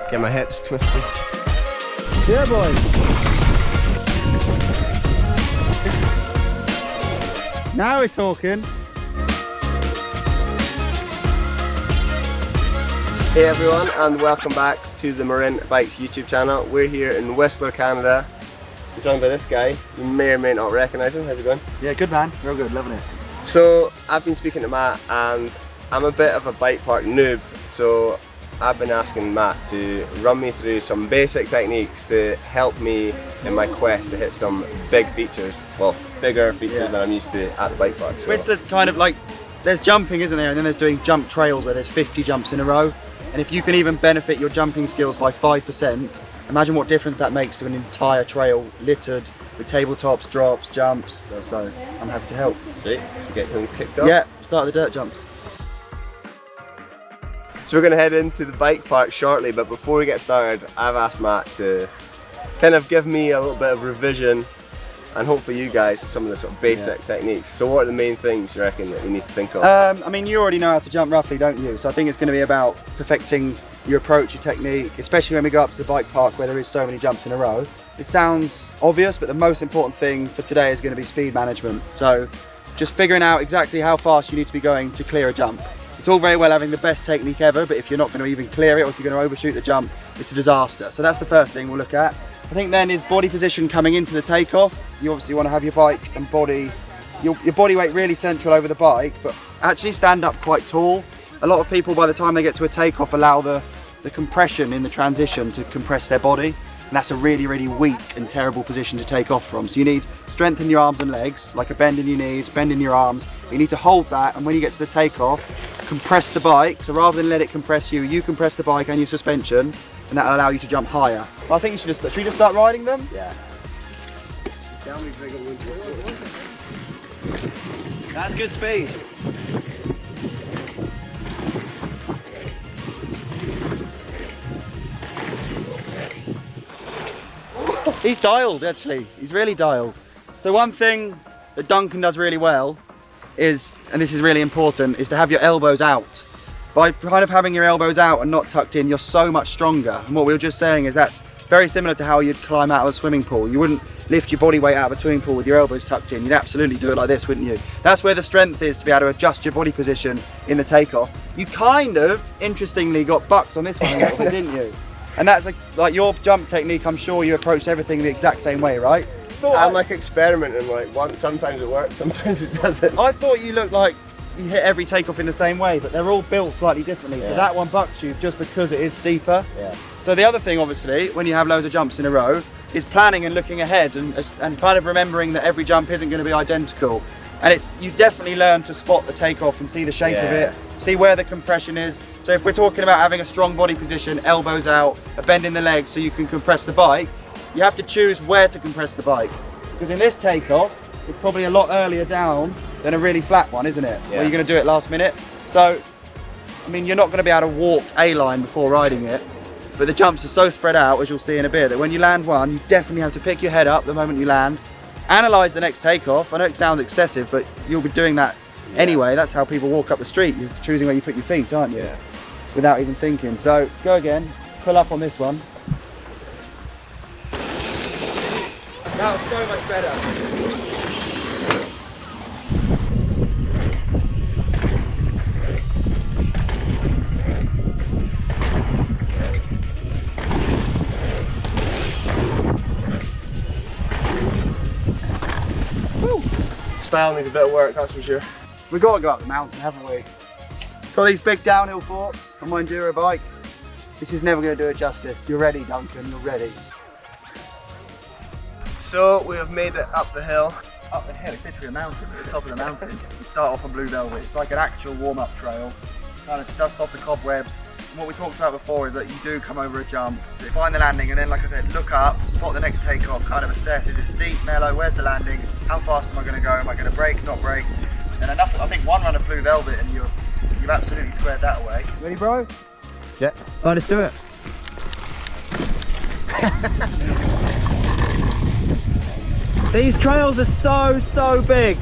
Get my hips twisted. Yeah, boy. Now we're talking. Hey everyone, and welcome back to the Marin Bikes YouTube channel. We're here in Whistler, Canada. I'm joined by this guy. You may or may not recognise him. How's it going? Yeah, good man. Real good, loving it. So I've been speaking to Matt, and I'm a bit of a bike park noob. So I've been asking Matt to run me through some basic techniques to help me in my quest to hit some big features. Well, bigger features than I'm used to at the bike park. So. Whistler's kind of like, there's jumping, isn't there? And then there's doing jump trails where there's 50 jumps in a row. And if you can even benefit your jumping skills by 5%, imagine what difference that makes to an entire trail littered with tabletops, drops, jumps. So I'm happy to help. Sweet. Should we get things kicked off? Yeah, start the dirt jumps. So we're going to head into the bike park shortly, but before we get started, I've asked Matt to kind of give me a little bit of revision and hopefully you guys some of the sort of basic techniques. So what are the main things you reckon that we need to think of? I mean, you already know how to jump roughly, don't you? So I think it's going to be about perfecting your approach, your technique, especially when we go up to the bike park where there is so many jumps in a row. It sounds obvious, but the most important thing for today is going to be speed management. So just figuring out exactly how fast you need to be going to clear a jump. It's all very well having the best technique ever, but if you're not going to even clear it, or if you're going to overshoot the jump, it's a disaster. So that's the first thing we'll look at. I think then is body position coming into the takeoff. You obviously want to have your bike and body, your body weight really central over the bike, but actually stand up quite tall. A lot of people, by the time they get to a takeoff, allow the compression in the transition to compress their body. And that's a really, really weak and terrible position to take off from. So you need strength in your arms and legs, like a bend in your knees, bend in your arms. You need to hold that, and when you get to the takeoff, compress the bike. So rather than let it compress you, you compress the bike and your suspension, and that'll allow you to jump higher. Well, I think you should we just start riding them? Yeah. That's good speed. He's dialed, actually. He's really dialed. So one thing that Duncan does really well is, and this is really important, is to have your elbows out. By kind of having your elbows out and not tucked in, you're so much stronger. And what we were just saying is that's very similar to how you'd climb out of a swimming pool. You wouldn't lift your body weight out of a swimming pool with your elbows tucked in. You'd absolutely do it like this, wouldn't you? That's where the strength is, to be able to adjust your body position in the takeoff. You kind of, interestingly, got bucks on this one a little bit, didn't you? And that's like your jump technique. I'm sure you approached everything the exact same way, right? I'm like experimenting, like sometimes it works, sometimes it doesn't. I thought you looked like you hit every takeoff in the same way, but they're all built slightly differently. So that one bucks you just because it is steeper. Yeah. So the other thing, obviously, when you have loads of jumps in a row, is planning and looking ahead and kind of remembering that every jump isn't going to be identical. And you definitely learn to spot the takeoff and see the shape of it, see where the compression is. So if we're talking about having a strong body position, elbows out, a bend in the legs so you can compress the bike, you have to choose where to compress the bike. Because in this takeoff, it's probably a lot earlier down than a really flat one, isn't it? Where you're going to do it last minute. So, I mean, you're not going to be able to walk a line before riding it, but the jumps are so spread out, as you'll see in a bit, that when you land one, you definitely have to pick your head up the moment you land, analyse the next takeoff. I know it sounds excessive, but you'll be doing that anyway. That's how people walk up the street. You're choosing where you put your feet, aren't you? Yeah. Without even thinking. So, go again, pull up on this one. That was so much better. Style needs a bit of work, that's for sure. We've got to go up the mountain, haven't we? Got these big downhill forks on my enduro bike. This is never going to do it justice. You're ready, Duncan, you're ready. So we have made it up the hill. Up the hill, it's literally a mountain, at the top of the mountain. We start off on Blue Velvet. It's like an actual warm-up trail. Kind of dust off the cobwebs. And what we talked about before is that you do come over a jump, find the landing, and then, like I said, look up, spot the next takeoff, kind of assess, is it steep, mellow, where's the landing, how fast am I going to go, am I going to brake, not brake? And enough, I think one run of Blue Velvet and you've absolutely squared that away. Ready, bro? Yeah. Right, let's do it. These trails are so big.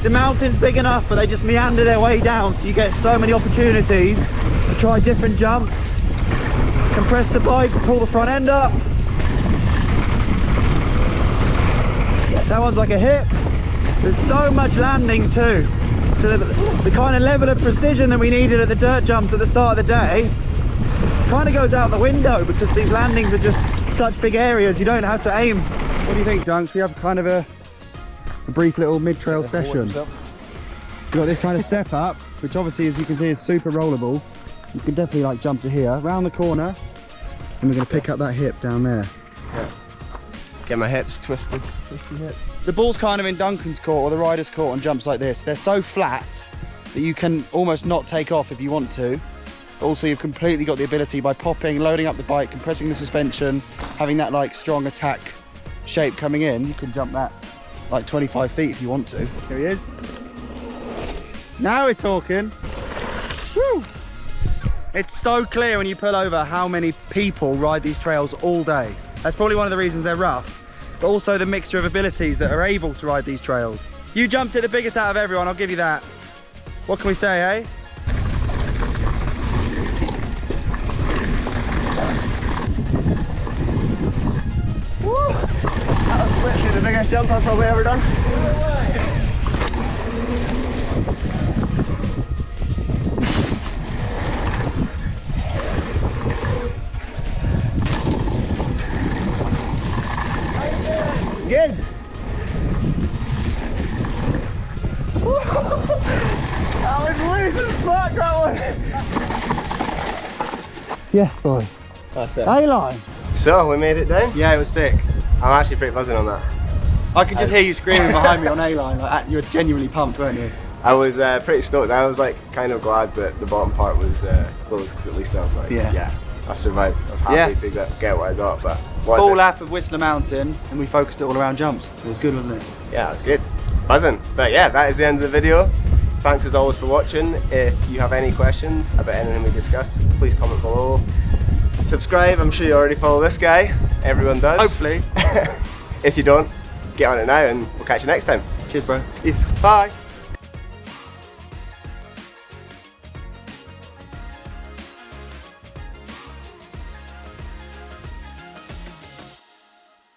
The mountain's big enough, but they just meander their way down, so you get so many opportunities to try different jumps. compress the bike, pull the front end up. That one's like a hip. There's so much landing too. So the kind of level of precision that we needed at the dirt jumps at the start of the day kind of goes out the window because these landings are just such big areas, you don't have to aim. What do you think, Dunks? We have kind of a brief little mid-trail session. We've got this kind of step up, which obviously, as you can see, is super rollable. You can definitely like jump to here, round the corner, and we're going to pick up that hip down there. Yeah. Get my hips twisted. Twisty hip. The ball's kind of in Duncan's court or the rider's court on jumps like this. They're so flat that you can almost not take off if you want to. Also, you've completely got the ability by popping, loading up the bike, compressing the suspension, having that like strong attack shape coming in. You can jump that like 25 feet if you want to. Here he is. Now we're talking. Woo! It's so clear when you pull over how many people ride these trails all day. That's probably one of the reasons they're rough, but also the mixture of abilities that are able to ride these trails. You jumped it the biggest out of everyone, I'll give you that. What can we say, eh? Woo! That was literally the biggest jump I've probably ever done. Good. That was loose as fuck, that one. Yes, boy. That's it. A-line. So we made it down. Yeah, it was sick. I'm actually pretty buzzing on that. I could just hear you screaming behind me on A-line. Like, you were genuinely pumped, weren't you? I was pretty stoked. I was like kind of glad that the bottom part was closed because at least I was like, yeah, I've survived. I was happy to get what I got, but full lap of Whistler Mountain, and we focused it all around jumps. It was good, wasn't it? Yeah, it was good. Buzzing. But yeah, that is the end of the video. Thanks as always for watching. If you have any questions about anything we discuss, please comment below. Subscribe. I'm sure you already follow this guy. Everyone does. Hopefully. If you don't, get on it now, and we'll catch you next time. Cheers, bro. Peace. Bye.